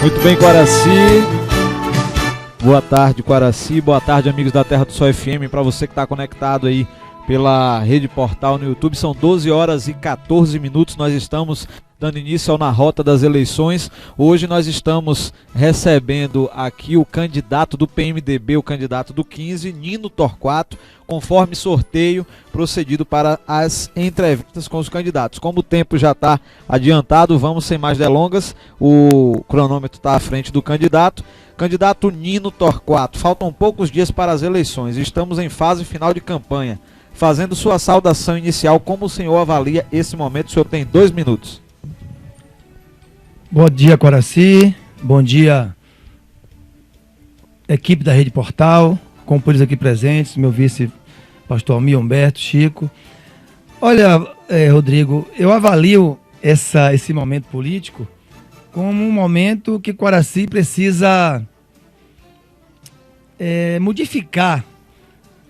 Muito bem, Quaraci. Boa tarde, Quaraci. Boa tarde, amigos da Terra do Sol FM. Para você que está conectado aí pela Rede Portal no YouTube, são 12 horas e 14 minutos. Nós estamos dando início ao Na Rota das Eleições. Hoje nós estamos recebendo aqui o candidato do PMDB, o candidato do 15, Nino Torquato, conforme sorteio procedido para as entrevistas com os candidatos. Como o tempo já está adiantado, vamos sem mais delongas. O cronômetro está à frente do candidato. Candidato Nino Torquato, faltam poucos dias para as eleições. Estamos em fase final de campanha. Fazendo sua saudação inicial, como o senhor avalia esse momento? O senhor tem 2 minutos. Bom dia, Quaraci. Bom dia, equipe da Rede Portal, compões aqui presentes, meu vice, pastor Almir Humberto, Chico. Olha, Rodrigo, eu avalio esse momento político como um momento que Quaraci precisa modificar,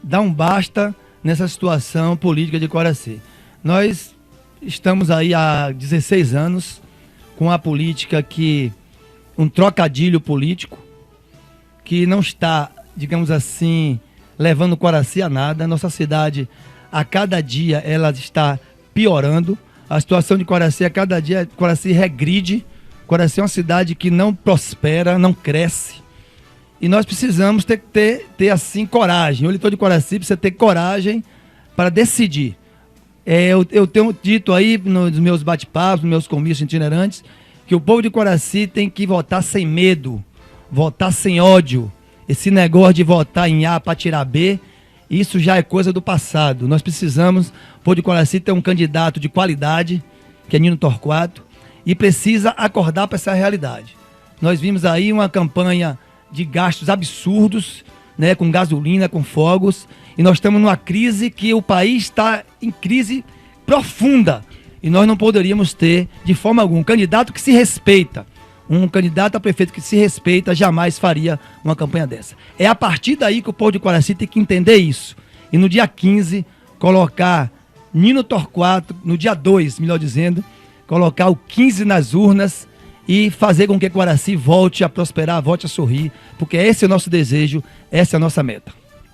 dar um basta nessa situação política de Quaraci. Nós estamos aí há 16 anos com a política um trocadilho político que não está, digamos assim, levando Quaraci a nada. Nossa cidade, a cada dia, ela está piorando. A situação de Quaraci, a cada dia, Quaraci regride. Quaraci é uma cidade que não prospera, não cresce. E nós precisamos ter assim, coragem. O eleitor de Quaraci precisa ter coragem para decidir. Eu tenho dito aí nos meus bate-papos, nos meus comícios itinerantes, que o povo de Quaraci tem que votar sem medo, votar sem ódio. Esse negócio de votar em A para tirar B, isso já é coisa do passado. Nós precisamos, o povo de Quaraci, ter um candidato de qualidade, que é Nino Torquato, e precisa acordar para essa realidade. Nós vimos aí uma campanha de gastos absurdos, né, com gasolina, com fogos, e nós estamos numa crise que o país está em crise profunda, e nós não poderíamos ter, de forma alguma, um candidato que se respeita, um candidato a prefeito que se respeita, jamais faria uma campanha dessa. É a partir daí que o povo de Quaraci tem que entender isso, e no dia 15, colocar Nino Torquato, no dia 2, melhor dizendo, colocar o 15 nas urnas, e fazer com que Quaraci volte a prosperar, volte a sorrir, porque esse é o nosso desejo, essa é a nossa meta.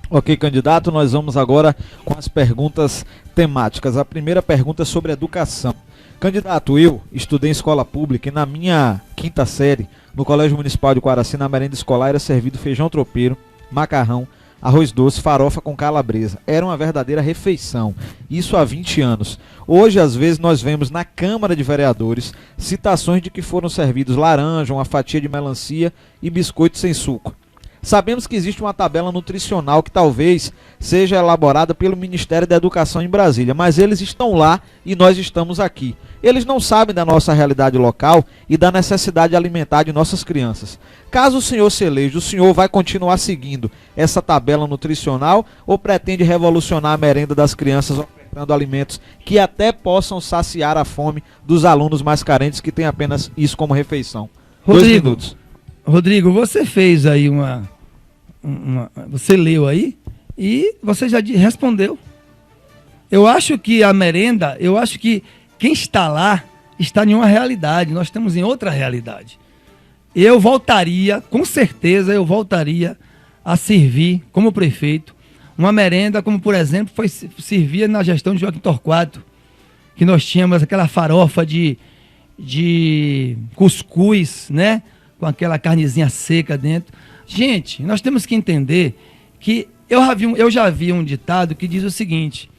Ok, candidato, nós vamos agora com as perguntas temáticas. A primeira pergunta é sobre educação. Candidato, eu estudei em escola pública e na minha 5ª série, no Colégio Municipal de Quaraci, na merenda escolar, era servido feijão tropeiro, macarrão, arroz doce, farofa com calabresa. Era uma verdadeira refeição. Isso há 20 anos. Hoje, às vezes, nós vemos na Câmara de Vereadores citações de que foram servidos laranja, uma fatia de melancia e biscoito sem suco. Sabemos que existe uma tabela nutricional que talvez seja elaborada pelo Ministério da Educação em Brasília, mas eles estão lá e nós estamos aqui. Eles não sabem da nossa realidade local e da necessidade alimentar de nossas crianças. Caso o senhor se eleja, o senhor vai continuar seguindo essa tabela nutricional ou pretende revolucionar a merenda das crianças ofertando alimentos que até possam saciar a fome dos alunos mais carentes que têm apenas isso como refeição? 2 minutos. Rodrigo, você fez aí você leu aí e você já respondeu. Eu acho que a merenda, eu acho que quem está lá está em uma realidade, nós estamos em outra realidade. Eu voltaria, com certeza eu voltaria a servir como prefeito uma merenda como, por exemplo, servia na gestão de Joaquim Torquato, que nós tínhamos aquela farofa de cuscuz, né? Com aquela carnezinha seca dentro. Gente, nós temos que entender que eu já vi um ditado que diz o seguinte,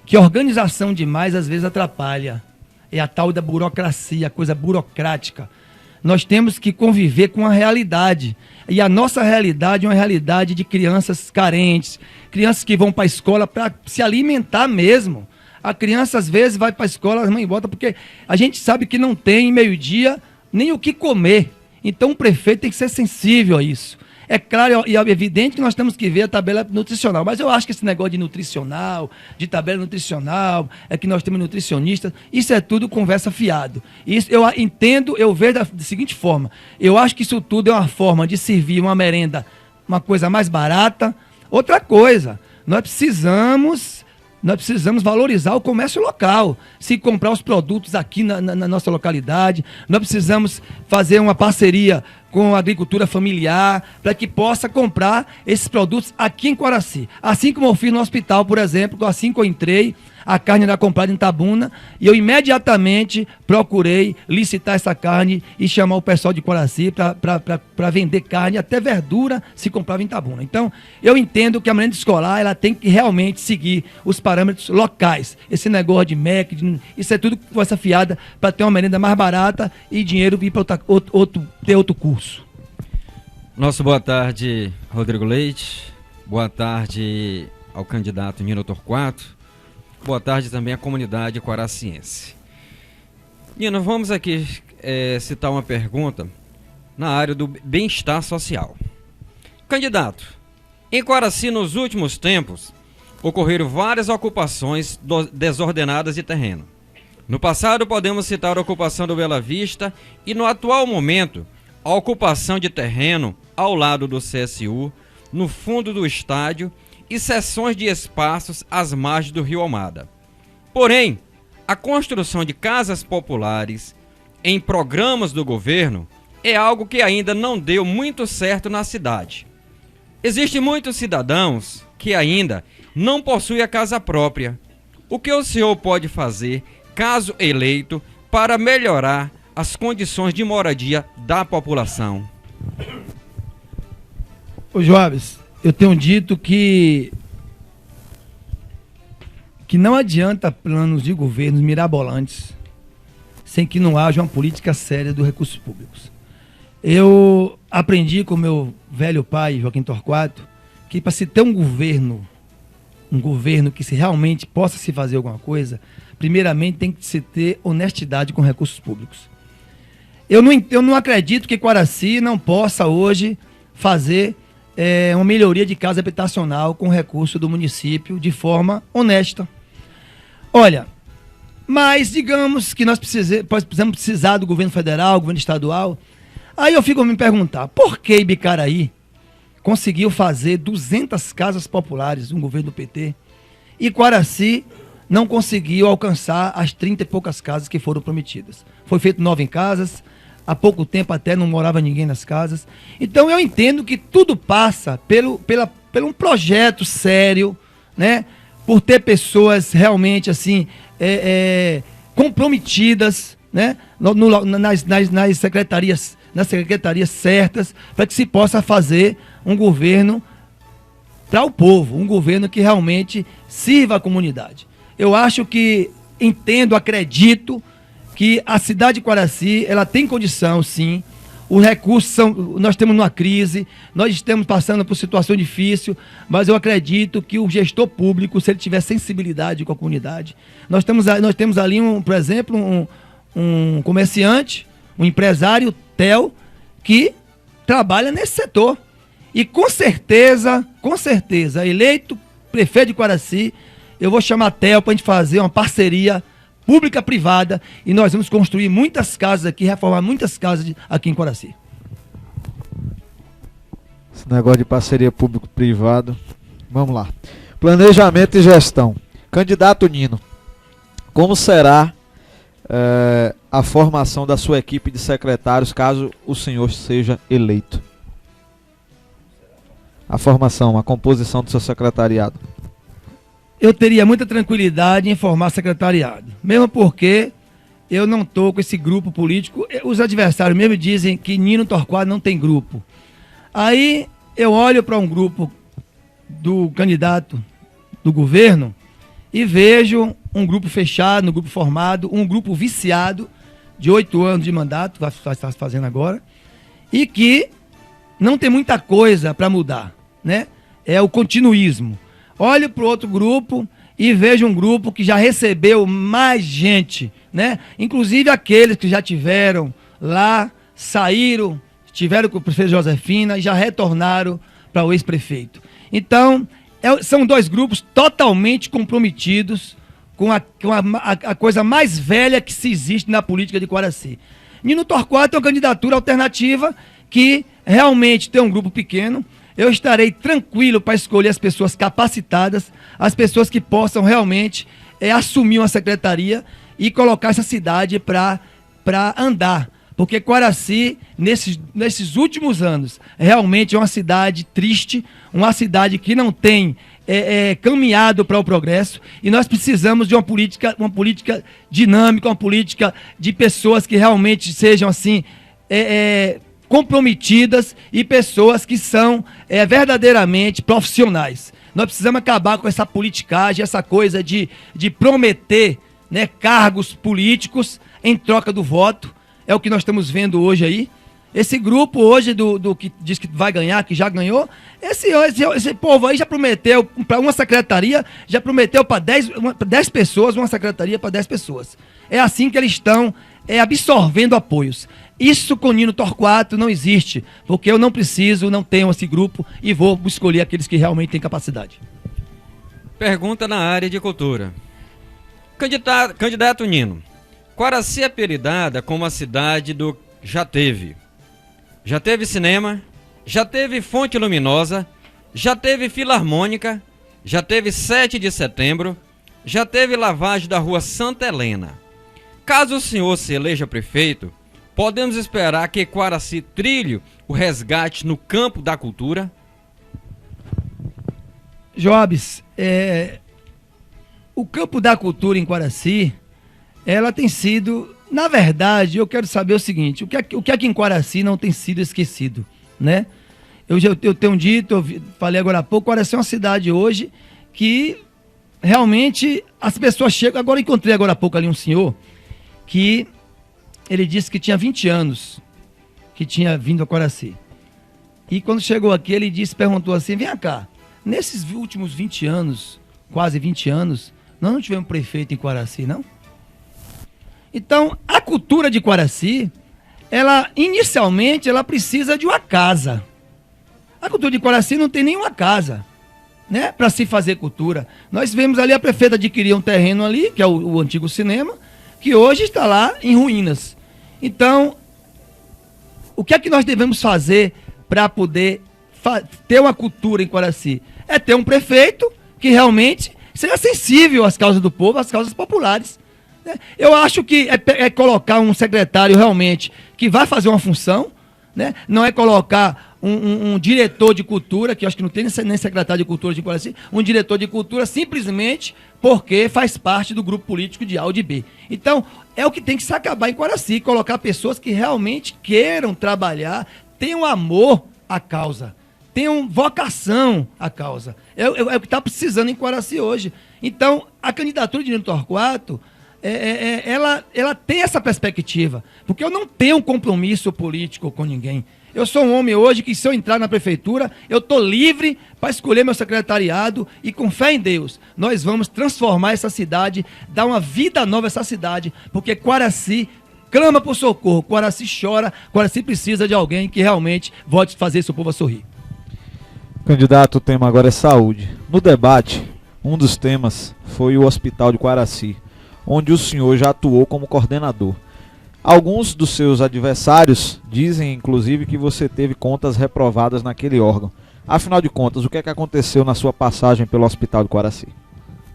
que organização demais às vezes atrapalha. É a tal da burocracia, a coisa burocrática. Nós temos que conviver com a realidade. E a nossa realidade é uma realidade de crianças carentes, crianças que vão para a escola para se alimentar mesmo. A criança às vezes vai para a escola, a mãe bota, porque a gente sabe que não tem meio-dia nem o que comer. Então o prefeito tem que ser sensível a isso. É claro e é evidente que nós temos que ver a tabela nutricional, mas eu acho que esse negócio de tabela nutricional, é que nós temos nutricionistas, isso é tudo conversa fiado. Isso eu entendo, eu vejo da seguinte forma, eu acho que isso tudo é uma forma de servir uma merenda, uma coisa mais barata. Outra coisa, nós precisamos nós precisamos valorizar o comércio local, se comprar os produtos aqui na nossa localidade. Nós precisamos fazer uma parceria com a agricultura familiar para que possa comprar esses produtos aqui em Coraci. Assim como eu fiz no hospital, por exemplo, assim que eu entrei, a carne era comprada em Itabuna e eu imediatamente procurei licitar essa carne e chamar o pessoal de Coraci para vender carne, até verdura se comprava em Itabuna. Então, eu entendo que a merenda escolar ela tem que realmente seguir os parâmetros locais. Esse negócio de MEC, isso é tudo conversa fiada para ter uma merenda mais barata e dinheiro vir para ter outro curso. Nosso boa tarde, Rodrigo Leite. Boa tarde ao candidato Nino Torquato. Boa tarde também à comunidade coraciense. Nino, vamos aqui citar uma pergunta na área do bem-estar social. Candidato, em Coraci nos últimos tempos ocorreram várias ocupações desordenadas de terreno. No passado podemos citar a ocupação do Bela Vista e no atual momento a ocupação de terreno ao lado do CSU, no fundo do estádio e seções de espaços às margens do Rio Almada. Porém, a construção de casas populares em programas do governo é algo que ainda não deu muito certo na cidade. Existem muitos cidadãos que ainda não possuem a casa própria. O que o senhor pode fazer, caso eleito, para melhorar as condições de moradia da população? Ô Joabes, eu tenho dito que não adianta planos de governos mirabolantes sem que não haja uma política séria dos recursos públicos. Eu aprendi com meu velho pai, Joaquim Torquato, que para se ter um governo que se realmente possa se fazer alguma coisa, primeiramente tem que se ter honestidade com recursos públicos. Eu não acredito que Coraci não possa hoje fazer uma melhoria de casa habitacional com recurso do município de forma honesta. Olha, mas digamos que nós precisamos precisar do governo federal, governo estadual. Aí eu fico a me perguntar, por que Ibicaraí conseguiu fazer 200 casas populares no governo do PT e Coraci não conseguiu alcançar as 30 e poucas casas que foram prometidas? Foi feito 9 casas, há pouco tempo até não morava ninguém nas casas. Então eu entendo que tudo passa por um projeto sério, né? Por ter pessoas realmente assim comprometidas, né? Nas secretarias certas, para que se possa fazer um governo para o povo, um governo que realmente sirva a comunidade. Eu acho que acredito que a cidade de Coraci, ela tem condição, sim. Os recursos nós estamos numa crise, nós estamos passando por situação difícil, mas eu acredito que o gestor público, se ele tiver sensibilidade com a comunidade, nós temos ali, por exemplo, um comerciante, um empresário, Theo, que trabalha nesse setor. E com certeza, eleito prefeito de Coraci, eu vou chamar Theo para a gente fazer uma parceria pública-privada e nós vamos construir muitas casas aqui, reformar muitas casas aqui em Coraci. Esse negócio de parceria público-privado. Vamos lá. Planejamento e gestão. Candidato Nino, como será a formação da sua equipe de secretários caso o senhor seja eleito? A formação, a composição do seu secretariado. Eu teria muita tranquilidade em formar secretariado, mesmo porque eu não estou com esse grupo político. Os adversários mesmo dizem que Nino Torquato não tem grupo. Aí eu olho para um grupo do candidato do governo e vejo um grupo fechado, um grupo formado, um grupo viciado de 8 anos de mandato, vai estar fazendo agora, e que não tem muita coisa para mudar, né? É o continuismo. Olho para o outro grupo e vejo um grupo que já recebeu mais gente, né? Inclusive aqueles que já tiveram lá, saíram, estiveram com o prefeito Josefina e já retornaram para o ex-prefeito. Então, são 2 grupos totalmente comprometidos com a coisa mais velha que se existe na política de Coraci. Nino Torquato é uma candidatura alternativa que realmente tem um grupo pequeno. eu estarei tranquilo para escolher as pessoas capacitadas, as pessoas que possam realmente assumir uma secretaria e colocar essa cidade para andar. Porque Coraci, nesses últimos anos, realmente é uma cidade triste, uma cidade que não tem caminhado para o progresso, e nós precisamos de uma política dinâmica, uma política de pessoas que realmente sejam assim comprometidas e pessoas que são verdadeiramente profissionais. Nós precisamos acabar com essa politicagem, essa coisa de prometer, né, cargos políticos em troca do voto. É o que nós estamos vendo hoje aí. Esse grupo hoje do que diz que vai ganhar, que já ganhou, esse povo aí já prometeu para uma secretaria, já prometeu para 10 pessoas, uma secretaria para 10 pessoas. É assim que eles estão absorvendo apoios. Isso com Nino Torquato não existe, porque eu não tenho esse grupo e vou escolher aqueles que realmente têm capacidade. Pergunta na área de cultura. Candidato Nino, Coraci é apelidada como a cidade do já teve. Já teve cinema, já teve Fonte Luminosa, já teve Filarmônica, já teve 7 de setembro, já teve lavagem da rua Santa Helena. Caso o senhor se eleja prefeito, podemos esperar que Coraci trilhe o resgate no campo da cultura? Jobs, o campo da cultura em Coraci, ela tem sido... Na verdade, eu quero saber o seguinte, o que é que em Coraci não tem sido esquecido, né? Eu tenho dito, falei agora há pouco, Coraci é uma cidade hoje que realmente as pessoas chegam... Agora encontrei agora há pouco ali um senhor que ele disse que tinha 20 anos que tinha vindo a Coraci. E quando chegou aqui, ele perguntou assim, vem cá, nesses últimos 20 anos, quase 20 anos, nós não tivemos prefeito em Coraci, não? Então, a cultura de Coraci, inicialmente, ela precisa de uma casa. A cultura de Coraci não tem nenhuma casa, né, para se fazer cultura. Nós vemos ali a prefeita adquirir um terreno ali, que é o antigo cinema, que hoje está lá em ruínas. Então, o que é que nós devemos fazer para poder ter uma cultura em Coraci? É ter um prefeito que realmente seja sensível às causas do povo, às causas populares. Eu acho que é colocar um secretário realmente que vai fazer uma função, né? Não é colocar um diretor de cultura, que eu acho que não tem nem secretário de cultura de Coraci, um diretor de cultura simplesmente porque faz parte do grupo político de A ou de B. Então, é o que tem que se acabar em Coraci, colocar pessoas que realmente queiram trabalhar, tenham amor à causa, tenham vocação à causa. É o que está precisando em Coraci hoje. Então, a candidatura de Nino Torquato, ela tem essa perspectiva, porque eu não tenho um compromisso político com ninguém. Eu sou um homem hoje que, se eu entrar na prefeitura, eu estou livre para escolher meu secretariado e, com fé em Deus, nós vamos transformar essa cidade, dar uma vida nova a essa cidade, porque Coraci clama por socorro, Coraci chora, Coraci precisa de alguém que realmente volte a fazer seu povo a sorrir. Candidato, o tema agora é saúde. No debate, um dos temas foi o Hospital de Coraci, onde o senhor já atuou como coordenador. Alguns dos seus adversários dizem, inclusive, que você teve contas reprovadas naquele órgão. Afinal de contas, o que é que aconteceu na sua passagem pelo Hospital de Coraci?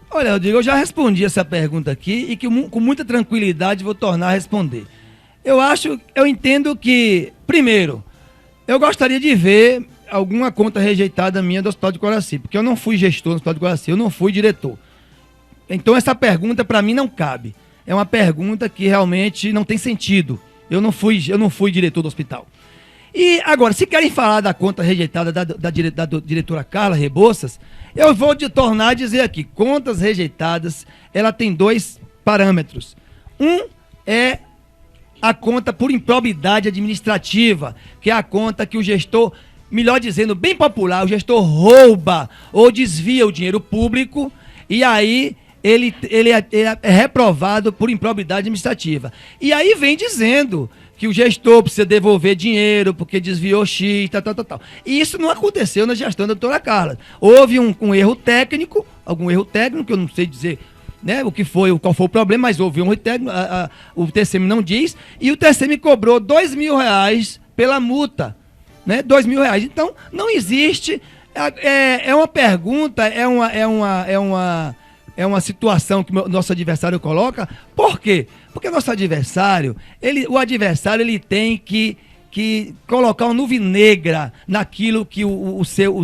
Olha, Rodrigo, eu já respondi essa pergunta aqui e que com muita tranquilidade vou tornar a responder. Eu entendo que, primeiro, eu gostaria de ver alguma conta rejeitada minha do Hospital de Coraci, porque eu não fui gestor do Hospital de Coraci, eu não fui diretor. Então essa pergunta para mim não cabe. É uma pergunta que realmente não tem sentido. Eu não fui diretor do hospital. E agora, se querem falar da conta rejeitada da diretora Carla Rebouças, eu vou tornar a dizer aqui, contas rejeitadas, ela tem 2 parâmetros. Um é a conta por improbidade administrativa, que é a conta que o gestor, melhor dizendo, bem popular, o gestor rouba ou desvia o dinheiro público e aí ele é reprovado por improbidade administrativa. E aí vem dizendo que o gestor precisa devolver dinheiro porque desviou X, tal. E isso não aconteceu na gestão da doutora Carla. Houve um erro técnico, algum erro técnico, eu não sei dizer, né, qual foi o problema, mas houve um erro técnico, o TCM não diz, e o TCM cobrou R$2.000 pela multa né? R$ 2.000. Então, não existe. É uma pergunta, é uma situação que o nosso adversário coloca. Por quê? Porque o nosso adversário, o adversário tem que colocar uma nuvem negra naquilo que o seu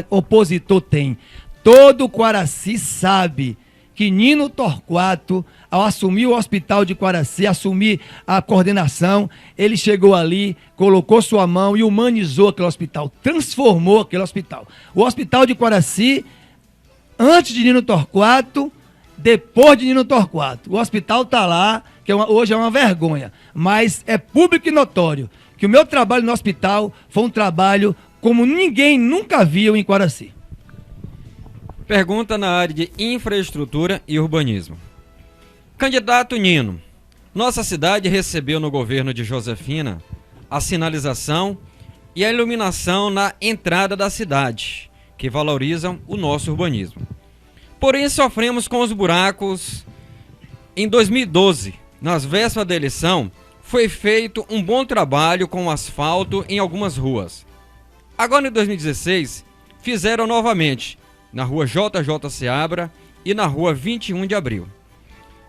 opositor tem. Todo Quaraci sabe que Nino Torquato, ao assumir o hospital de Quaraci, assumir a coordenação, ele chegou ali, colocou sua mão e humanizou aquele hospital, transformou aquele hospital. O hospital de Quaraci, antes de Nino Torquato, depois de Nino Torquato. O hospital está lá, que hoje é uma vergonha, mas é público e notório que o meu trabalho no hospital foi um trabalho como ninguém nunca viu em Quaraci. Pergunta na área de infraestrutura e urbanismo. Candidato Nino, nossa cidade recebeu no governo de Josefina a sinalização e a iluminação na entrada da cidade, que valorizam o nosso urbanismo. Porém, sofremos com os buracos. Em 2012, nas vésperas da eleição, foi feito um bom trabalho com o asfalto em algumas ruas. Agora, em 2016, fizeram novamente na rua JJ Seabra e na rua 21 de Abril.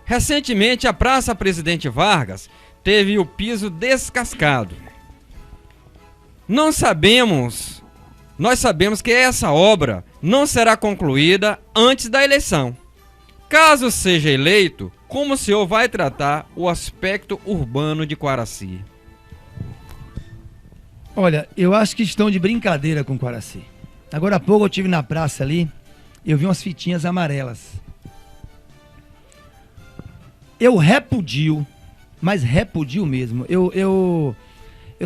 Recentemente, a Praça Presidente Vargas teve o piso descascado. Nós sabemos que essa obra não será concluída antes da eleição. Caso seja eleito, como o senhor vai tratar o aspecto urbano de Quaraci? Olha, eu acho que estão de brincadeira com Quaraci. Agora há pouco eu estive na praça ali, eu vi umas fitinhas amarelas. Eu repudio, mas repudio mesmo. Eu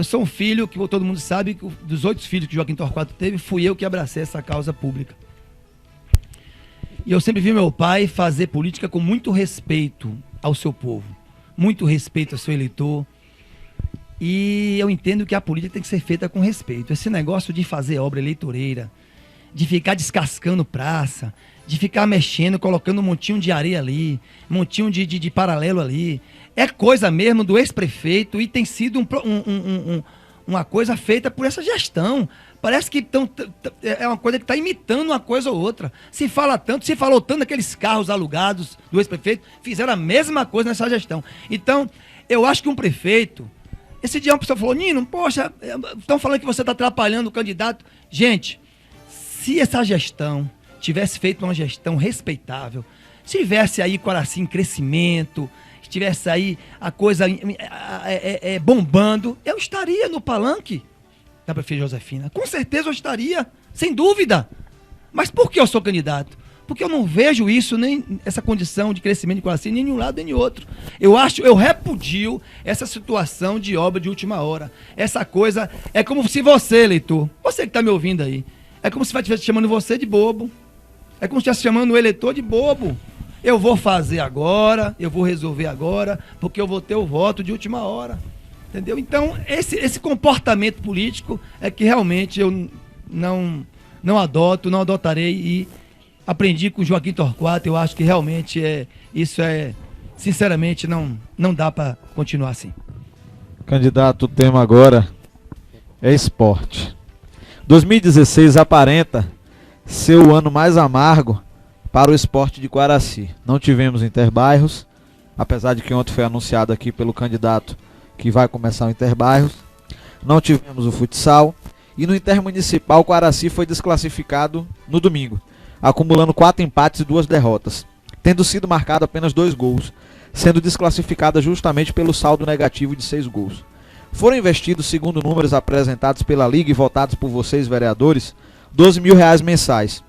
sou um filho que todo mundo sabe, que dos 8 filhos que Joaquim Torquato teve, fui eu que abracei essa causa pública. E eu sempre vi meu pai fazer política com muito respeito ao seu povo, muito respeito ao seu eleitor. E eu entendo que a política tem que ser feita com respeito. Esse negócio de fazer obra eleitoreira, de ficar descascando praça, de ficar mexendo, colocando um montinho de areia ali, um montinho de paralelo ali, é coisa mesmo do ex-prefeito e tem sido uma coisa feita por essa gestão. Parece que é uma coisa que está imitando uma coisa ou outra. Se falou tanto daqueles carros alugados do ex-prefeito, fizeram a mesma coisa nessa gestão. Então, eu acho que um prefeito... Esse dia uma pessoa falou, Nino, poxa, estão falando que você está atrapalhando o candidato. Gente, se essa gestão tivesse feito uma gestão respeitável, se tivesse aí Quaraci em crescimento, se tivesse aí a coisa bombando, eu estaria no palanque da prefeita Josefina. Com certeza eu estaria, sem dúvida. Mas por que eu sou candidato? Porque eu não vejo isso, nem essa condição de crescimento de Quaraci, nem de um lado nem de outro. Eu repudio essa situação de obra de última hora. Essa coisa é como se você, eleitor, você que está me ouvindo aí, é como se estivesse chamando você de bobo. É como se estivesse chamando o eleitor de bobo. Eu vou fazer agora, eu vou resolver agora, porque eu vou ter o voto de última hora. Entendeu? Então, esse comportamento político é que realmente eu não adotarei e aprendi com Joaquim Torquato. Eu acho que realmente sinceramente, não dá para continuar assim. Candidato, o tema agora é esporte. 2016 aparenta ser o ano mais amargo para o esporte de Quaraci. Não tivemos interbairros, apesar de que ontem foi anunciado aqui pelo candidato que vai começar o interbairros. Não tivemos o futsal e no intermunicipal o Quaraci foi desclassificado no domingo, acumulando 4 empates e 2 derrotas, tendo sido marcado apenas 2 gols, sendo desclassificada justamente pelo saldo negativo de 6 gols. Foram investidos, segundo números apresentados pela Liga e votados por vocês, vereadores, R$12 mil mensais.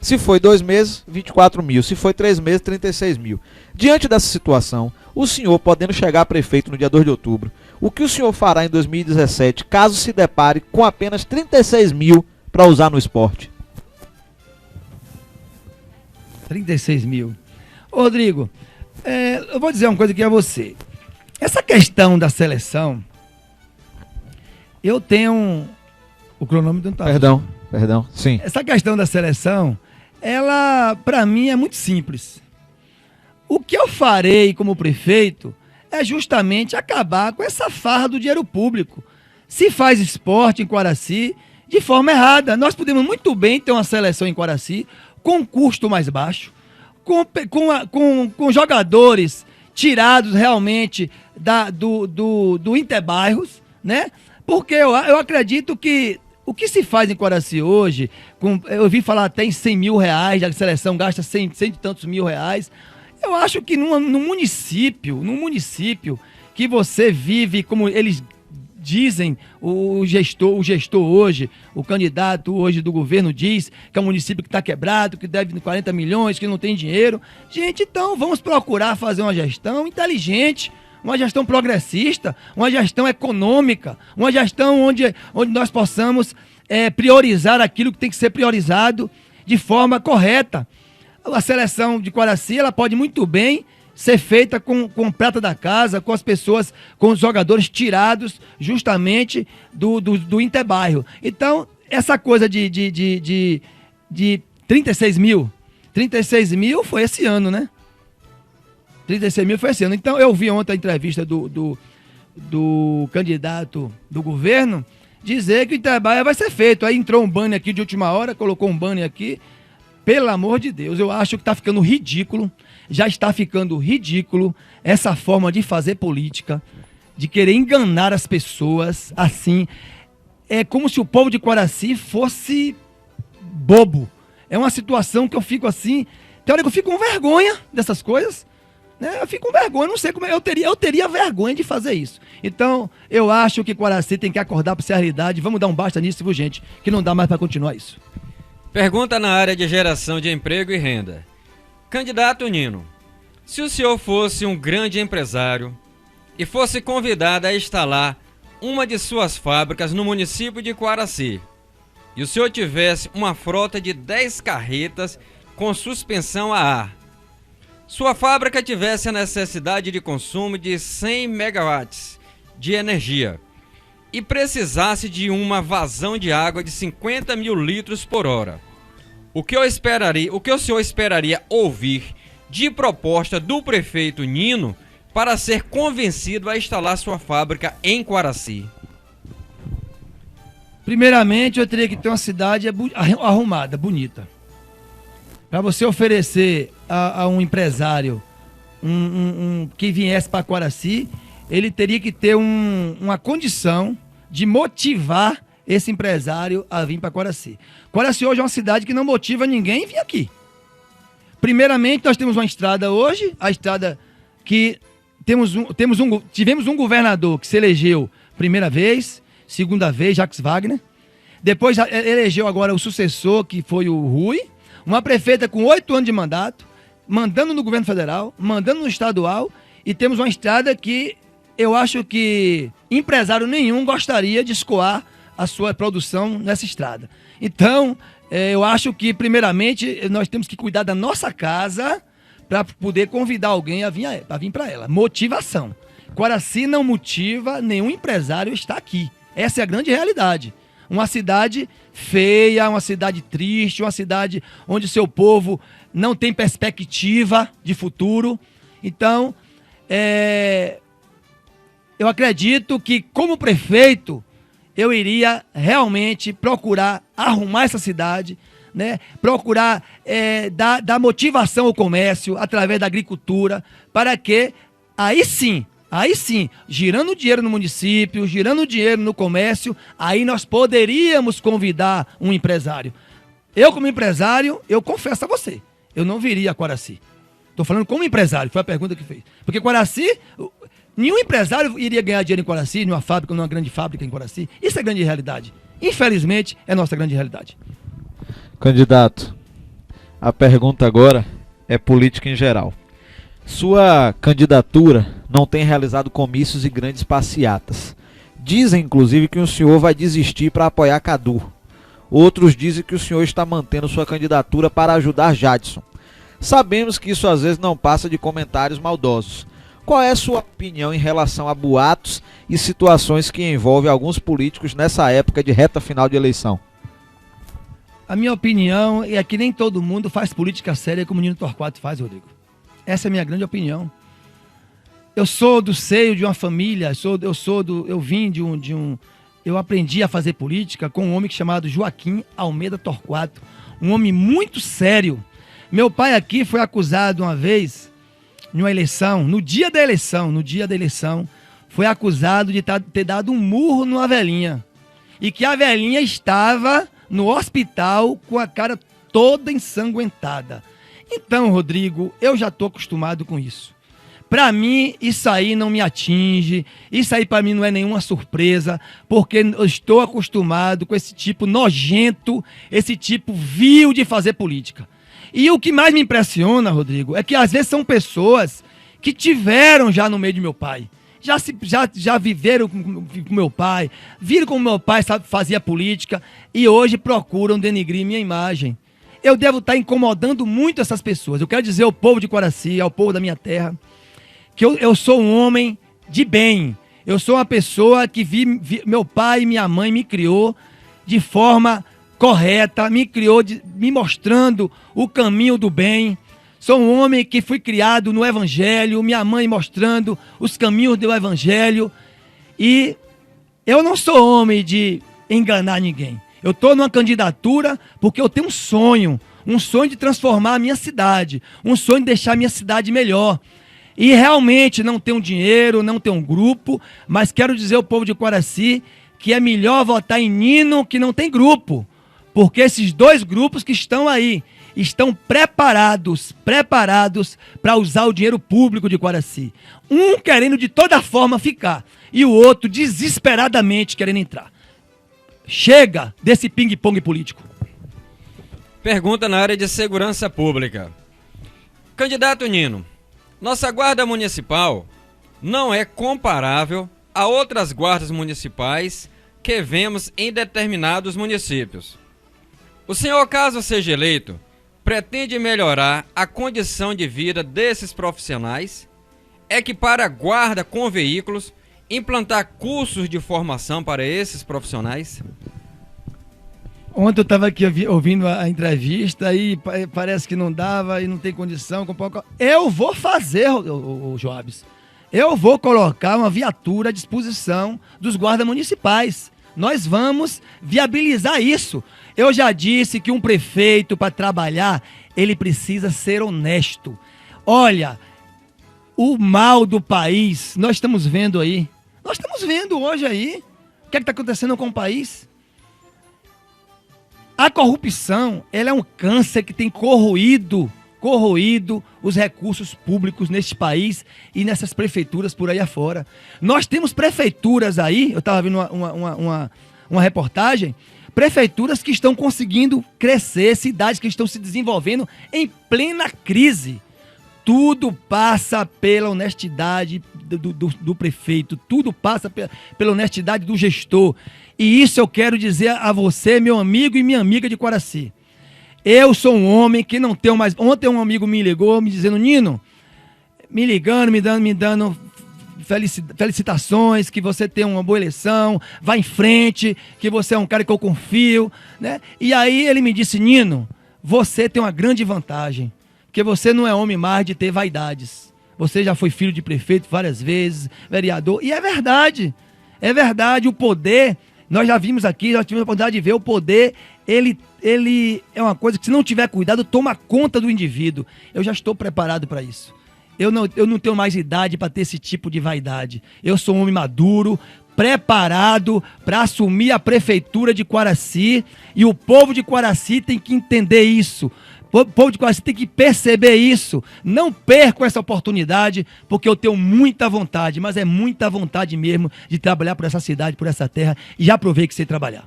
Se foi 2 meses, 24 mil. Se foi 3 meses, 36 mil. Diante dessa situação, o senhor, podendo chegar a prefeito no dia 2 de outubro, o que o senhor fará em 2017, caso se depare com apenas 36 mil para usar no esporte? 36 mil. Ô, Rodrigo, eu vou dizer uma coisa aqui a você. Essa questão da seleção, eu tenho o cronômetro não tá. Perdão, sim. Essa questão da seleção, ela, para mim, é muito simples. O que eu farei como prefeito é justamente acabar com essa farra do dinheiro público. se faz esporte em Quaraci de forma errada. Nós podemos muito bem ter uma seleção em Quaraci com custo mais baixo, com jogadores tirados realmente do Interbairros, né? Porque eu acredito que o que se faz em Quaraci hoje, eu ouvi falar até em 100 mil reais, a seleção gasta 100 e tantos mil reais. Eu acho que num município que você vive, como eles dizem, o gestor hoje, o candidato hoje do governo diz que é um município que está quebrado, que deve 40 milhões, que não tem dinheiro. Gente, então vamos procurar fazer uma gestão inteligente, uma gestão progressista, uma gestão econômica, uma gestão onde nós possamos priorizar aquilo que tem que ser priorizado de forma correta. A seleção de Quaraci, ela pode muito bem ser feita com prata da casa, com as pessoas, com os jogadores tirados justamente do Interbairro. Então, essa coisa de 36 mil foi esse ano, né? 36 mil foi esse ano. Então, eu vi ontem a entrevista do candidato do governo dizer que o Interbairro vai ser feito. Aí entrou um banner aqui de última hora, colocou um banner aqui. Pelo amor de Deus, eu acho que está ficando ridículo, já está ficando ridículo essa forma de fazer política, de querer enganar as pessoas assim. É como se o povo de Quaraci fosse bobo. É uma situação que eu fico assim, tem hora que eu fico com vergonha dessas coisas, né? Eu fico com vergonha, não sei como eu teria vergonha de fazer isso. Então, eu acho que Quaraci tem que acordar para essa realidade. Vamos dar um basta nisso, viu, gente? Que não dá mais para continuar isso. Pergunta na área de geração de emprego e renda. Candidato Nino, se o senhor fosse um grande empresário e fosse convidado a instalar uma de suas fábricas no município de Quaraci, e o senhor tivesse uma frota de 10 carretas com suspensão a ar, sua fábrica tivesse a necessidade de consumo de 100 megawatts de energia e precisasse de uma vazão de água de 50 mil litros por hora, o que o senhor esperaria ouvir de proposta do prefeito Nino para ser convencido a instalar sua fábrica em Quaraci? Primeiramente, eu teria que ter uma cidade arrumada, bonita. Para você oferecer a um empresário que viesse para Quaraci, ele teria que ter uma condição de motivar esse empresário a vir para Quaraci. Quaraci hoje é uma cidade que não motiva ninguém a vir aqui. Primeiramente, nós temos uma estrada hoje, a estrada que tivemos um governador que se elegeu primeira vez, segunda vez, Jacques Wagner. Depois elegeu agora o sucessor, que foi o Rui. Uma prefeita com 8 anos de mandato, mandando no governo federal, mandando no estadual. E temos uma estrada que eu acho que empresário nenhum gostaria de escoar a sua produção nessa estrada. Então, eu acho que, primeiramente, nós temos que cuidar da nossa casa para poder convidar alguém a vir para ela. Motivação. Quaraci não motiva nenhum empresário a estar aqui. Essa é a grande realidade. Uma cidade feia, uma cidade triste, uma cidade onde seu povo não tem perspectiva de futuro. Então, eu acredito que, como prefeito, eu iria realmente procurar arrumar essa cidade, né? Procurar dar motivação ao comércio através da agricultura, para que aí sim, girando dinheiro no município, girando dinheiro no comércio, aí nós poderíamos convidar um empresário. Eu, como empresário, eu confesso a você, eu não viria a Quaraci. Estou falando como empresário, foi a pergunta que fez. Porque Quaraci, nenhum empresário iria ganhar dinheiro em Quaraci, numa fábrica, numa grande fábrica em Quaraci. Isso é a grande realidade. Infelizmente, é a nossa grande realidade. Candidato, a pergunta agora é política em geral. Sua candidatura não tem realizado comícios e grandes passeatas. Dizem, inclusive, que o senhor vai desistir para apoiar Cadu. Outros dizem que o senhor está mantendo sua candidatura para ajudar Jadson. Sabemos que isso às vezes não passa de comentários maldosos. Qual é a sua opinião em relação a boatos e situações que envolvem alguns políticos nessa época de reta final de eleição? A minha opinião é que nem todo mundo faz política séria como o Nino Torquato faz, Rodrigo. Essa é a minha grande opinião. Eu sou do seio de uma família, eu eu aprendi a fazer política com um homem chamado Joaquim Almeida Torquato, um homem muito sério. Meu pai aqui foi acusado uma vez, numa eleição, no dia da eleição, foi acusado de ter dado um murro numa velhinha. E que a velhinha estava no hospital com a cara toda ensanguentada. Então, Rodrigo, eu já estou acostumado com isso. Para mim, isso aí não me atinge, isso aí para mim não é nenhuma surpresa, porque eu estou acostumado com esse tipo nojento, esse tipo vil de fazer política. E o que mais me impressiona, Rodrigo, é que às vezes são pessoas que tiveram já no meio de meu pai, já viveram com meu pai, viram como meu pai fazia política e hoje procuram denigrir minha imagem. Eu devo estar incomodando muito essas pessoas. Eu quero dizer ao povo de Coraci, ao povo da minha terra, que eu sou um homem de bem. Eu sou uma pessoa que meu pai e minha mãe me criou de forma correta, me criou me mostrando o caminho do bem. Sou um homem que fui criado no Evangelho, minha mãe mostrando os caminhos do Evangelho. E eu não sou homem de enganar ninguém. Eu estou numa candidatura porque eu tenho um sonho de transformar a minha cidade, um sonho de deixar a minha cidade melhor. E realmente não tenho dinheiro, não tenho um grupo, mas quero dizer ao povo de Coraci que é melhor votar em Nino que não tem grupo. Porque esses dois grupos que estão aí estão preparados para usar o dinheiro público de Coraci. Um querendo de toda forma ficar e o outro desesperadamente querendo entrar. Chega desse ping-pong político. Pergunta na área de segurança pública. Candidato Nino, nossa guarda municipal não é comparável a outras guardas municipais que vemos em determinados municípios. O senhor, caso seja eleito, pretende melhorar a condição de vida desses profissionais? Equipar a guarda com veículos? Implantar cursos de formação para esses profissionais? Ontem eu estava aqui ouvindo a entrevista e parece que não dava e não tem condição. Eu vou fazer, o Joabes. Eu vou colocar uma viatura à disposição dos guardas municipais. Nós vamos viabilizar isso. Eu já disse que um prefeito, para trabalhar, ele precisa ser honesto. Olha, o mal do país, nós estamos vendo aí. Nós estamos vendo hoje aí o que está acontecendo com o país. A corrupção, ela é um câncer que tem corroído os recursos públicos neste país e nessas prefeituras por aí afora. Nós temos prefeituras aí, eu estava vendo uma reportagem, prefeituras que estão conseguindo crescer, cidades que estão se desenvolvendo em plena crise. Tudo passa pela honestidade do prefeito, tudo passa pela honestidade do gestor. E isso eu quero dizer a você, meu amigo e minha amiga de Coraci. Eu sou um homem que não tenho mais... Ontem um amigo me ligou me dizendo, Nino, me ligando, me dando felicitações, que você tem uma boa eleição, vai em frente, que você é um cara que eu confio, né? E aí ele me disse, Nino, você tem uma grande vantagem, porque você não é homem mais de ter vaidades. Você já foi filho de prefeito várias vezes, vereador, e é verdade, o poder, nós já vimos aqui, nós tivemos a oportunidade de ver o poder, ele é uma coisa que se não tiver cuidado, toma conta do indivíduo. Eu já estou preparado para isso. Eu não tenho mais idade para ter esse tipo de vaidade. Eu sou um homem maduro, preparado para assumir a prefeitura de Coraci, e o povo de Coraci tem que entender isso. O povo de Coraci tem que perceber isso. Não percam essa oportunidade, porque eu tenho muita vontade, mas é muita vontade mesmo de trabalhar por essa cidade, por essa terra, e já provei que sei trabalhar.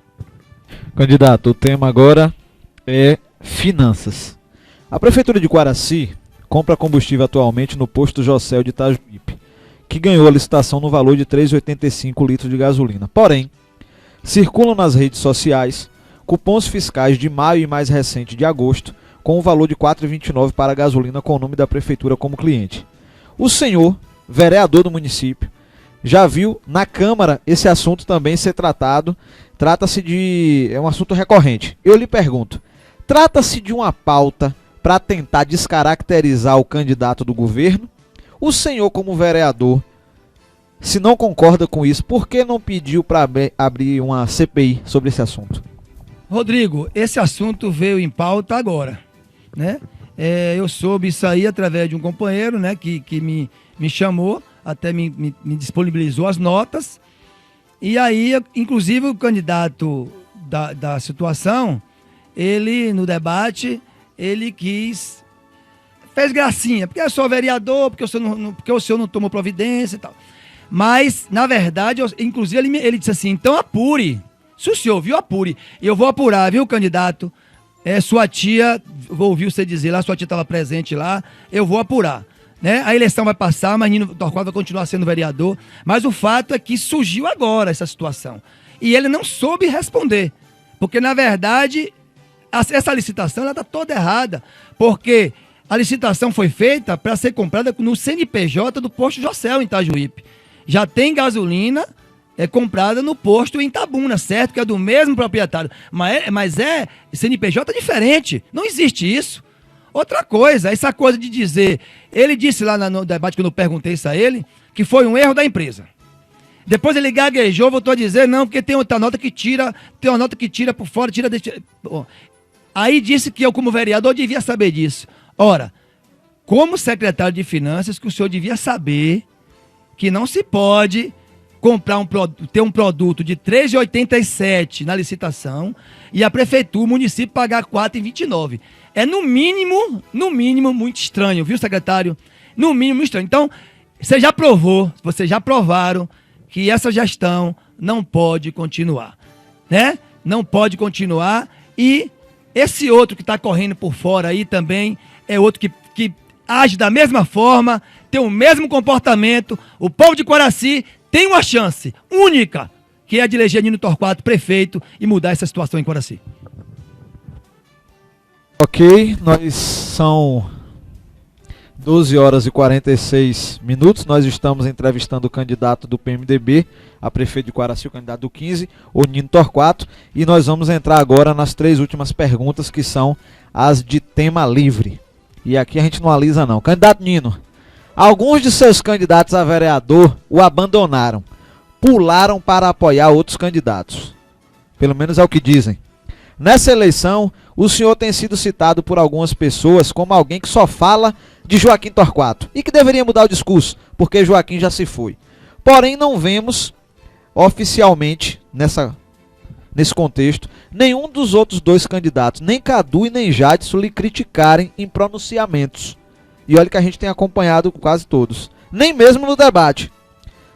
Candidato, o tema agora é finanças. A Prefeitura de Coraci compra combustível atualmente no posto Jocel de Itajuípe, que ganhou a licitação no valor de 3,85 litros de gasolina. Porém, circulam nas redes sociais cupons fiscais de maio e mais recente de agosto, com o valor de 4,29 para a gasolina com o nome da Prefeitura como cliente. O senhor, vereador do município, já viu na Câmara esse assunto também ser tratado. Trata-se de... é um assunto recorrente. Eu lhe pergunto, trata-se de uma pauta para tentar descaracterizar o candidato do governo? O senhor, como vereador, Se não concorda com isso, por que não pediu para abrir uma CPI sobre esse assunto? Rodrigo, esse assunto veio em pauta agora, né? Eu soube isso aí através de um companheiro, né, que me chamou, até me disponibilizou as notas. E aí, inclusive, o candidato da situação, ele, no debate, ele fez gracinha, porque eu sou vereador, porque o senhor não tomou providência e tal. Mas, na verdade, inclusive, ele disse assim, então apure. Se o senhor viu, apure. Eu vou apurar, viu, candidato? Sua tia, vou ouvir você dizer lá, sua tia estava presente lá, eu vou apurar. Né? A eleição vai passar, mas Nino Torquato vai continuar sendo vereador. Mas o fato é que surgiu agora essa situação. E ele não soube responder. Porque, na verdade, essa licitação está toda errada. Porque a licitação foi feita para ser comprada no CNPJ do posto Jocel, em Itajuípe. Já tem gasolina comprada no posto em Itabuna, certo? Que é do mesmo proprietário. Mas é CNPJ diferente. Não existe isso. Outra coisa, essa coisa de dizer... Ele disse lá no debate, quando eu perguntei isso a ele, que foi um erro da empresa. Depois ele gaguejou, voltou a dizer, não, porque tem outra nota que tira, tem uma nota que tira por fora, tira... Bom, aí disse que eu, como vereador, devia saber disso. Ora, como secretário de Finanças, que o senhor devia saber que não se pode ter um produto de R$ 3,87 na licitação e a prefeitura, o município, pagar R$ 4,29. É no mínimo, muito estranho, viu, secretário? No mínimo, muito estranho. Então, vocês já provaram que essa gestão não pode continuar, né? Não pode continuar. E esse outro que está correndo por fora aí também é outro que age da mesma forma, tem o mesmo comportamento. O povo de Coraci tem uma chance única, que é a de eleger Nino Torquato prefeito e mudar essa situação em Coraci. Ok, são 12 horas e 46 minutos. Nós estamos entrevistando o candidato do PMDB a prefeito de Coraci, o candidato do 15, o Nino Torquato. E nós vamos entrar agora nas 3 últimas perguntas, que são as de tema livre. E aqui a gente não alisa não. Candidato Nino, alguns de seus candidatos a vereador o abandonaram, pularam para apoiar outros candidatos. Pelo menos é o que dizem. Nessa eleição, o senhor tem sido citado por algumas pessoas como alguém que só fala de Joaquim Torquato e que deveria mudar o discurso, porque Joaquim já se foi. Porém, não vemos oficialmente, nesse contexto, nenhum dos outros 2 candidatos, nem Cadu e nem Jadson, lhe criticarem em pronunciamentos. E olha que a gente tem acompanhado quase todos. Nem mesmo no debate.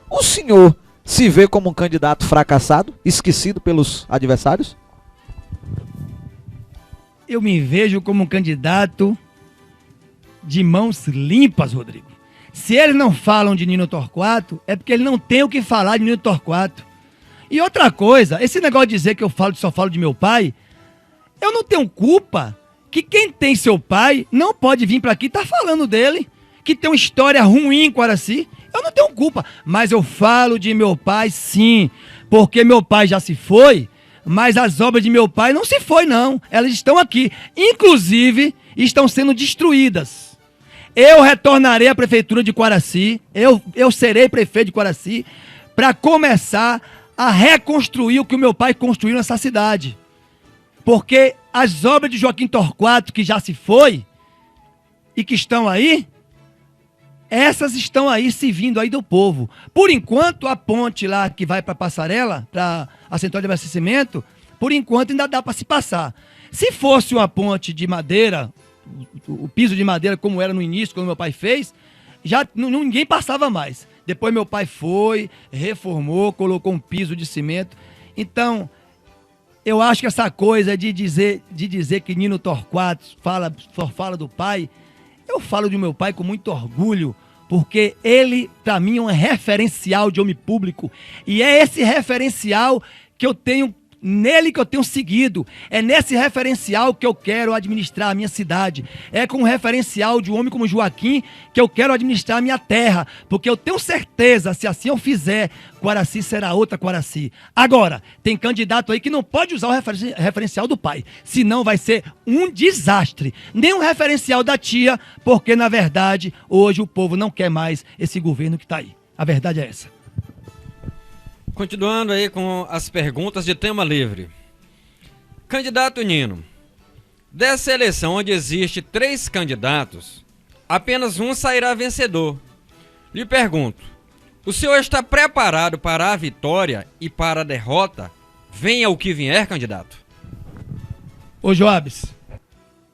O senhor se vê como um candidato fracassado, esquecido pelos adversários? Eu me vejo como um candidato de mãos limpas, Rodrigo. Se eles não falam de Nino Torquato, é porque eles não têm o que falar de Nino Torquato. E outra coisa, esse negócio de dizer que eu só falo de meu pai, eu não tenho culpa que quem tem seu pai não pode vir para aqui e tá falando dele, que tem uma história ruim em Coraci. Eu não tenho culpa, mas eu falo de meu pai sim, porque meu pai já se foi. Mas as obras de meu pai não se foi, não. Elas estão aqui. Inclusive, estão sendo destruídas. Eu retornarei à prefeitura de Coraci. Eu serei prefeito de Coraci para começar a reconstruir o que o meu pai construiu nessa cidade. Porque as obras de Joaquim Torquato, que já se foi e que estão aí, essas estão aí se vindo aí do povo. Por enquanto, a ponte lá que vai para a Passarela, para a central de abastecimento, por enquanto ainda dá para se passar. Se fosse uma ponte de madeira, o piso de madeira como era no início, quando meu pai fez, já ninguém passava mais. Depois meu pai foi, reformou, colocou um piso de cimento. Então, eu acho que essa coisa de dizer que Nino Torquato só fala do pai, eu falo de meu pai com muito orgulho, porque ele, para mim, é um referencial de homem público. E é esse referencial que eu tenho, nele que eu tenho seguido. É nesse referencial que eu quero administrar a minha cidade. É com o referencial de um homem como Joaquim que eu quero administrar a minha terra. Porque eu tenho certeza, se assim eu fizer, Coraci será outra Coraci. Agora, tem candidato aí que não pode usar o referencial do pai. Senão vai ser um desastre. Nem um referencial da tia, porque na verdade, hoje o povo não quer mais esse governo que está aí. A verdade é essa. Continuando aí com as perguntas de tema livre. Candidato Nino, dessa eleição onde existe 3 candidatos, apenas um sairá vencedor. Lhe pergunto, o senhor está preparado para a vitória e para a derrota? Venha o que vier, candidato. Ô Joabes,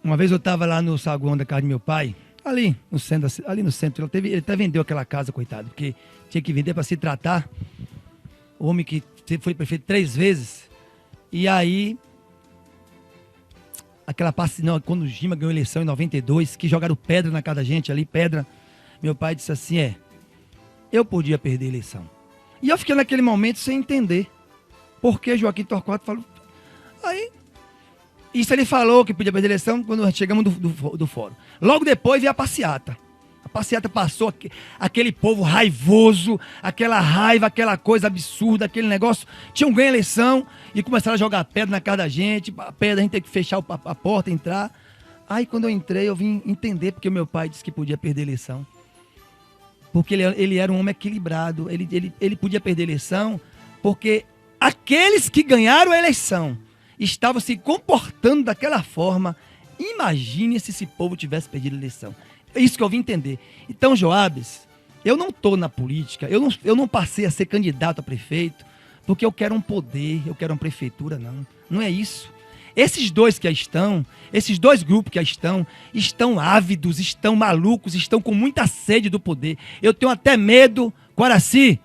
uma vez eu estava lá no saguão da casa de meu pai, ali no centro, ele até vendeu aquela casa, coitado, porque tinha que vender para se tratar. O homem que foi prefeito 3 vezes. E aí, quando o Gima ganhou a eleição em 92, que jogaram pedra na casa da gente ali, pedra, meu pai disse assim, eu podia perder a eleição. E eu fiquei naquele momento sem entender por que Joaquim Torquato falou. Aí, isso ele falou que podia perder a eleição quando nós chegamos do fórum. Logo depois veio a passeata. A passeata passou aquele povo raivoso, aquela raiva, aquela coisa absurda, aquele negócio. Tinham ganho a eleição e começaram a jogar pedra na casa da gente. A pedra, a gente tem que fechar a porta, entrar. Aí quando eu entrei, eu vim entender porque o meu pai disse que podia perder a eleição. Porque ele era um homem equilibrado. Ele podia perder a eleição porque aqueles que ganharam a eleição estavam se comportando daquela forma. Imagine se esse povo tivesse perdido a eleição. É isso que eu vim entender. Então, Joabes, eu não estou na política, eu não passei a ser candidato a prefeito porque eu quero um poder, eu quero uma prefeitura, não. Não é isso. Esses dois que aí estão, esses 2 grupos que aí estão ávidos, estão malucos, estão com muita sede do poder. Eu tenho até medo, Quaraci,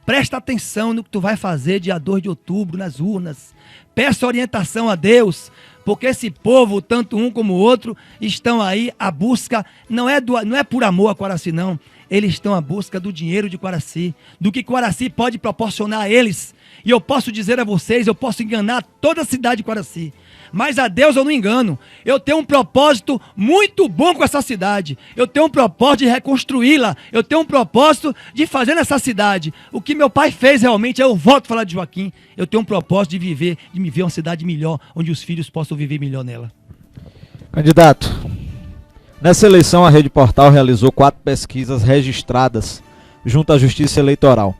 presta atenção no que tu vai fazer dia 2 de outubro nas urnas. Peça orientação a Deus, porque esse povo, tanto um como o outro, estão aí à busca, não é por amor a Quaraci, não. Eles estão à busca do dinheiro de Quaraci, do que Quaraci pode proporcionar a eles. E eu posso dizer a vocês, eu posso enganar toda a cidade de Quaraci, mas a Deus eu não engano. Eu tenho um propósito muito bom com essa cidade. Eu tenho um propósito de reconstruí-la. Eu tenho um propósito de fazer nessa cidade o que meu pai fez realmente. Eu volto a falar de Joaquim. Eu tenho um propósito de viver uma cidade melhor, onde os filhos possam viver melhor nela. Candidato, nessa eleição a Rede Portal realizou 4 pesquisas registradas junto à Justiça Eleitoral.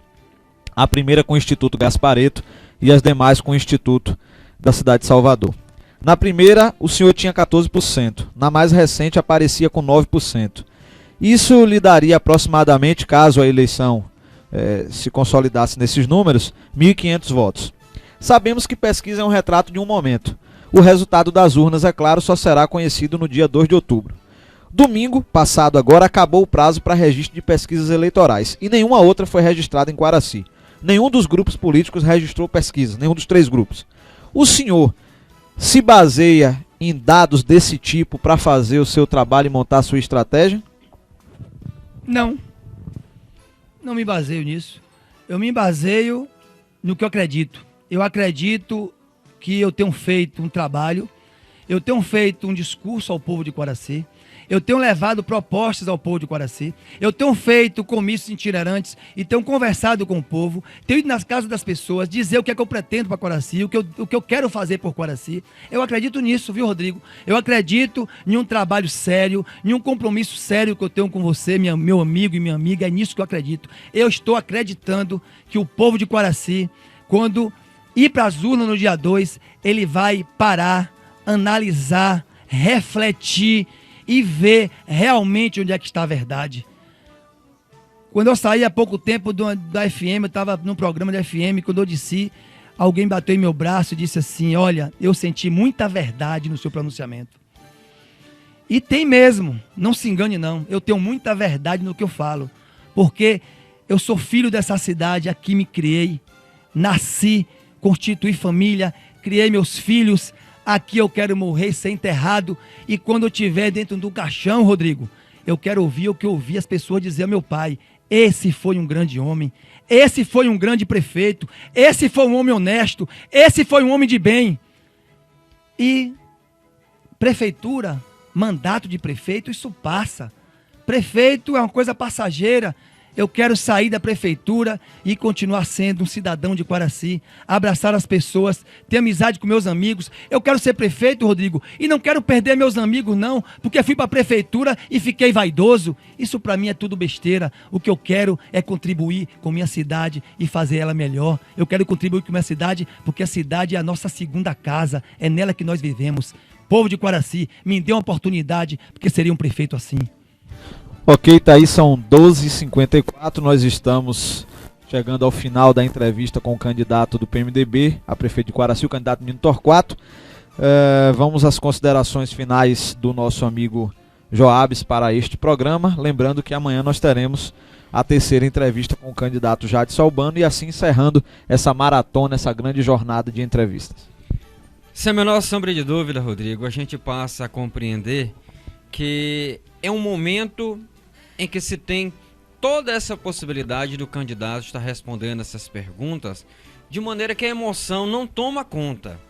A primeira com o Instituto Gaspareto e as demais com o Instituto da cidade de Salvador. Na primeira, o senhor tinha 14%. Na mais recente, aparecia com 9%. Isso lhe daria aproximadamente, caso a eleição se consolidasse nesses números, 1.500 votos. Sabemos que pesquisa é um retrato de um momento. O resultado das urnas, é claro, só será conhecido no dia 2 de outubro. Domingo, passado agora, acabou o prazo para registro de pesquisas eleitorais e nenhuma outra foi registrada em Quaraci. Nenhum dos grupos políticos registrou pesquisas, nenhum dos 3 grupos. O senhor se baseia em dados desse tipo para fazer o seu trabalho e montar a sua estratégia? Não. Não me baseio nisso. Eu me baseio no que eu acredito. Eu acredito que eu tenho feito um trabalho, eu tenho feito um discurso ao povo de Quaraci, eu tenho levado propostas ao povo de Quaraci, eu tenho feito comícios itinerantes e tenho conversado com o povo, tenho ido nas casas das pessoas, dizer o que é que eu pretendo para Quaraci, o que eu quero fazer por Quaraci. Eu acredito nisso, viu, Rodrigo? Eu acredito em um trabalho sério, em um compromisso sério que eu tenho com você, meu amigo e minha amiga, é nisso que eu acredito. Eu estou acreditando que o povo de Quaraci, quando ir para as urnas no dia 2, ele vai parar, analisar, refletir e ver realmente onde é que está a verdade. Quando eu saí há pouco tempo da FM, eu estava num programa da FM, quando eu disse, alguém bateu em meu braço e disse assim, olha, eu senti muita verdade no seu pronunciamento. E tem mesmo, não se engane não, eu tenho muita verdade no que eu falo, porque eu sou filho dessa cidade, aqui me criei, nasci, constituí família, criei meus filhos. Aqui eu quero morrer, ser enterrado. E quando eu estiver dentro do caixão, Rodrigo, eu quero ouvir o que eu ouvi as pessoas dizer ao meu pai. Esse foi um grande homem. Esse foi um grande prefeito. Esse foi um homem honesto. Esse foi um homem de bem. E prefeitura, mandato de prefeito, isso passa. Prefeito é uma coisa passageira. Eu quero sair da prefeitura e continuar sendo um cidadão de Quaraci, abraçar as pessoas, ter amizade com meus amigos. Eu quero ser prefeito, Rodrigo, e não quero perder meus amigos, não, porque fui para a prefeitura e fiquei vaidoso. Isso para mim é tudo besteira. O que eu quero é contribuir com minha cidade e fazer ela melhor. Eu quero contribuir com minha cidade porque a cidade é a nossa segunda casa, é nela que nós vivemos. Povo de Quaraci, me dê uma oportunidade, porque seria um prefeito assim. Ok, tá aí, são 12h54, nós estamos chegando ao final da entrevista com o candidato do PMDB, a prefeito de Quaraci, o candidato Nino Torquato. Vamos às considerações finais do nosso amigo Joabes para este programa, lembrando que amanhã nós teremos a terceira entrevista com o candidato Jadson Albano e assim encerrando essa maratona, essa grande jornada de entrevistas. Sem a menor sombra de dúvida, Rodrigo, a gente passa a compreender que é um momento em que se tem toda essa possibilidade do candidato estar respondendo essas perguntas de maneira que a emoção não toma conta,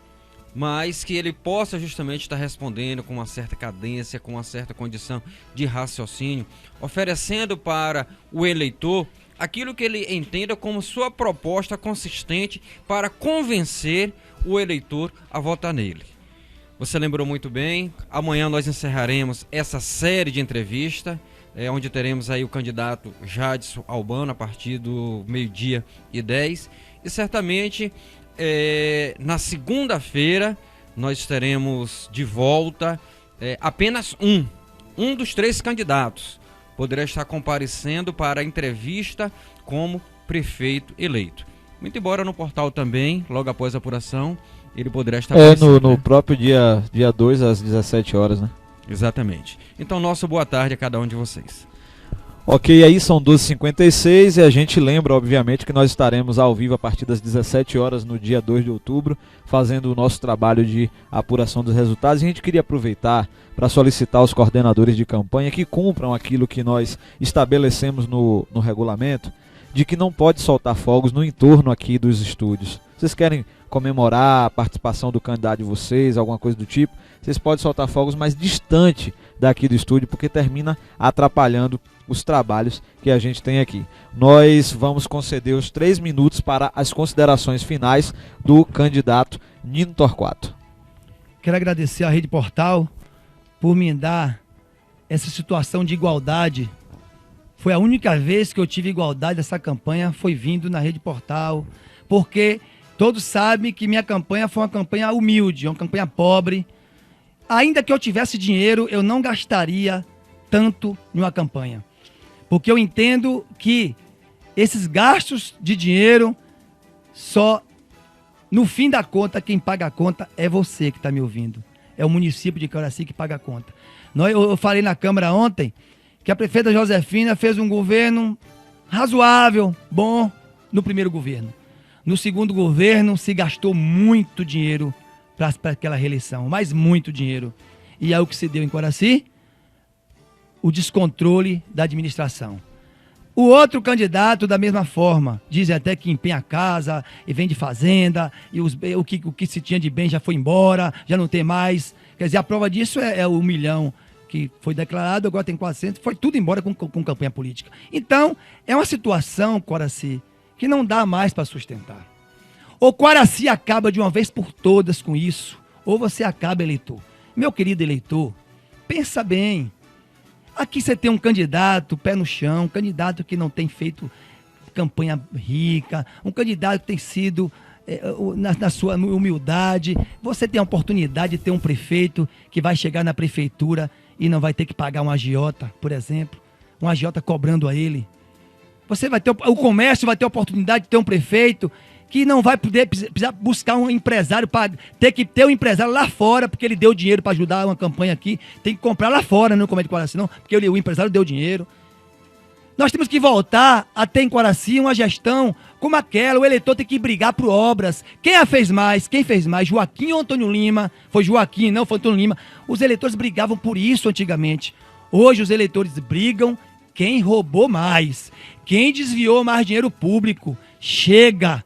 mas que ele possa justamente estar respondendo com uma certa cadência, com uma certa condição de raciocínio, oferecendo para o eleitor aquilo que ele entenda como sua proposta consistente para convencer o eleitor a votar nele. Você lembrou muito bem, amanhã nós encerraremos essa série de entrevistas, onde teremos aí o candidato Jadson Albano a partir do 12h10 e certamente na segunda-feira nós teremos de volta apenas um dos 3 candidatos poderá estar comparecendo para a entrevista como prefeito eleito. Muito embora no portal também, logo após a apuração, ele poderá estar no próprio dia 2 às 17 horas, né? Exatamente. Então, nossa boa tarde a cada um de vocês. Ok, aí são 12h56 e a gente lembra, obviamente, que nós estaremos ao vivo a partir das 17 horas no dia 2 de outubro, fazendo o nosso trabalho de apuração dos resultados. E a gente queria aproveitar para solicitar aos coordenadores de campanha que cumpram aquilo que nós estabelecemos no regulamento, de que não pode soltar fogos no entorno aqui dos estúdios. Vocês querem comemorar a participação do candidato de vocês, alguma coisa do tipo, vocês podem soltar fogos mais distante daqui do estúdio, porque termina atrapalhando os trabalhos que a gente tem aqui. Nós vamos conceder os 3 minutos para as considerações finais do candidato Nino Torquato. Quero agradecer à Rede Portal por me dar essa situação de igualdade. Foi a única vez que eu tive igualdade dessa campanha, foi vindo na Rede Portal, porque todos sabem que minha campanha foi uma campanha humilde, uma campanha pobre. Ainda que eu tivesse dinheiro, eu não gastaria tanto em uma campanha. Porque eu entendo que esses gastos de dinheiro, só no fim da conta, quem paga a conta é você que está me ouvindo. É o município de Quaraci que paga a conta. Eu falei na Câmara ontem que a prefeita Josefina fez um governo razoável, bom, no primeiro governo. No segundo governo se gastou muito dinheiro para aquela reeleição, mas muito dinheiro. E é o que se deu em Quaraci, o descontrole da administração. O outro candidato, da mesma forma, dizem até que empenha a casa e vem de fazenda, e o que se tinha de bem já foi embora, já não tem mais. Quer dizer, a prova disso é o 1 milhão que foi declarado, agora tem 400, foi tudo embora com campanha política. Então, é uma situação, Quaraci, que não dá mais para sustentar. Ou Quaraci acaba de uma vez por todas com isso, ou você acaba, eleitor. Meu querido eleitor, pensa bem. Aqui você tem um candidato, pé no chão, um candidato que não tem feito campanha rica, um candidato que tem sido na sua humildade. Você tem a oportunidade de ter um prefeito que vai chegar na prefeitura e não vai ter que pagar um agiota, por exemplo, um agiota cobrando a ele. Você vai ter, o comércio vai ter a oportunidade de ter um prefeito que não vai precisar buscar um empresário, para ter que ter um empresário lá fora, porque ele deu dinheiro para ajudar uma campanha aqui, tem que comprar lá fora, não como é de Quaraci, não, porque o empresário deu dinheiro. Nós temos que voltar a ter em Quaraci uma gestão como aquela, o eleitor tem que brigar por obras. Quem a fez mais? Quem fez mais? Joaquim ou Antônio Lima? Foi Joaquim, não foi Antônio Lima. Os eleitores brigavam por isso antigamente. Hoje os eleitores brigam quem roubou mais, quem desviou mais dinheiro público. Chega,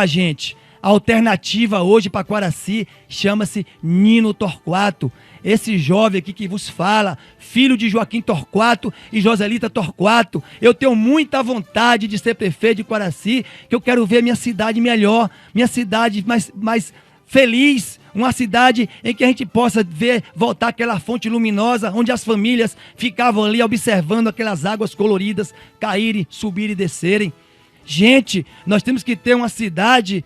gente. A alternativa hoje para Quaraci chama-se Nino Torquato. Esse jovem aqui que vos fala, filho de Joaquim Torquato e Joselita Torquato. Eu tenho muita vontade de ser prefeito de Quaraci, que eu quero ver minha cidade melhor, minha cidade mais feliz, uma cidade em que a gente possa ver voltar aquela fonte luminosa, onde as famílias ficavam ali observando aquelas águas coloridas caírem, subirem e descerem. Gente, nós temos que ter uma cidade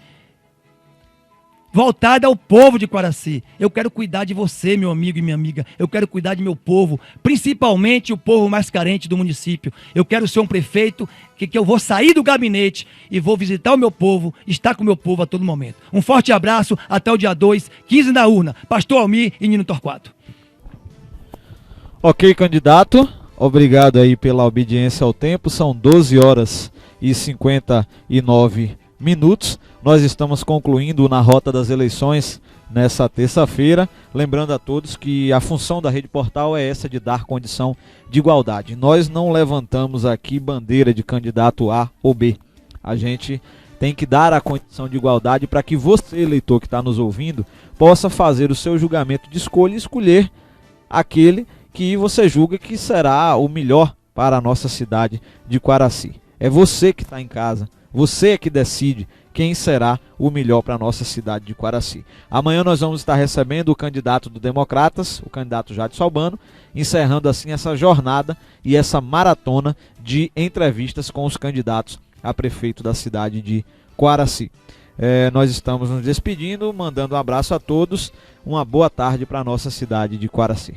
voltada ao povo de Quaraci. Eu quero cuidar de você, meu amigo e minha amiga. Eu quero cuidar de meu povo, principalmente o povo mais carente do município. Eu quero ser um prefeito que eu vou sair do gabinete e vou visitar o meu povo, estar com o meu povo a todo momento. Um forte abraço, até o dia 2, 15 na urna. Pastor Almir e Nino Torquato. Ok, candidato. Obrigado aí pela obediência ao tempo. São 12 horas e 59 minutos. Nós estamos concluindo na Rota das Eleições nessa terça-feira. Lembrando a todos que a função da Rede Portal é essa, de dar condição de igualdade. Nós não levantamos aqui bandeira de candidato A ou B. A gente tem que dar a condição de igualdade para que você, eleitor que está nos ouvindo, possa fazer o seu julgamento de escolha e escolher aquele que você julga que será o melhor para a nossa cidade de Quaraci. É você que está em casa, você é que decide quem será o melhor para a nossa cidade de Quaraci. Amanhã nós vamos estar recebendo o candidato do Democratas, o candidato Jadson Albano, encerrando assim essa jornada e essa maratona de entrevistas com os candidatos a prefeito da cidade de Quaraci. Nós estamos nos despedindo, mandando um abraço a todos, uma boa tarde para a nossa cidade de Quaraci.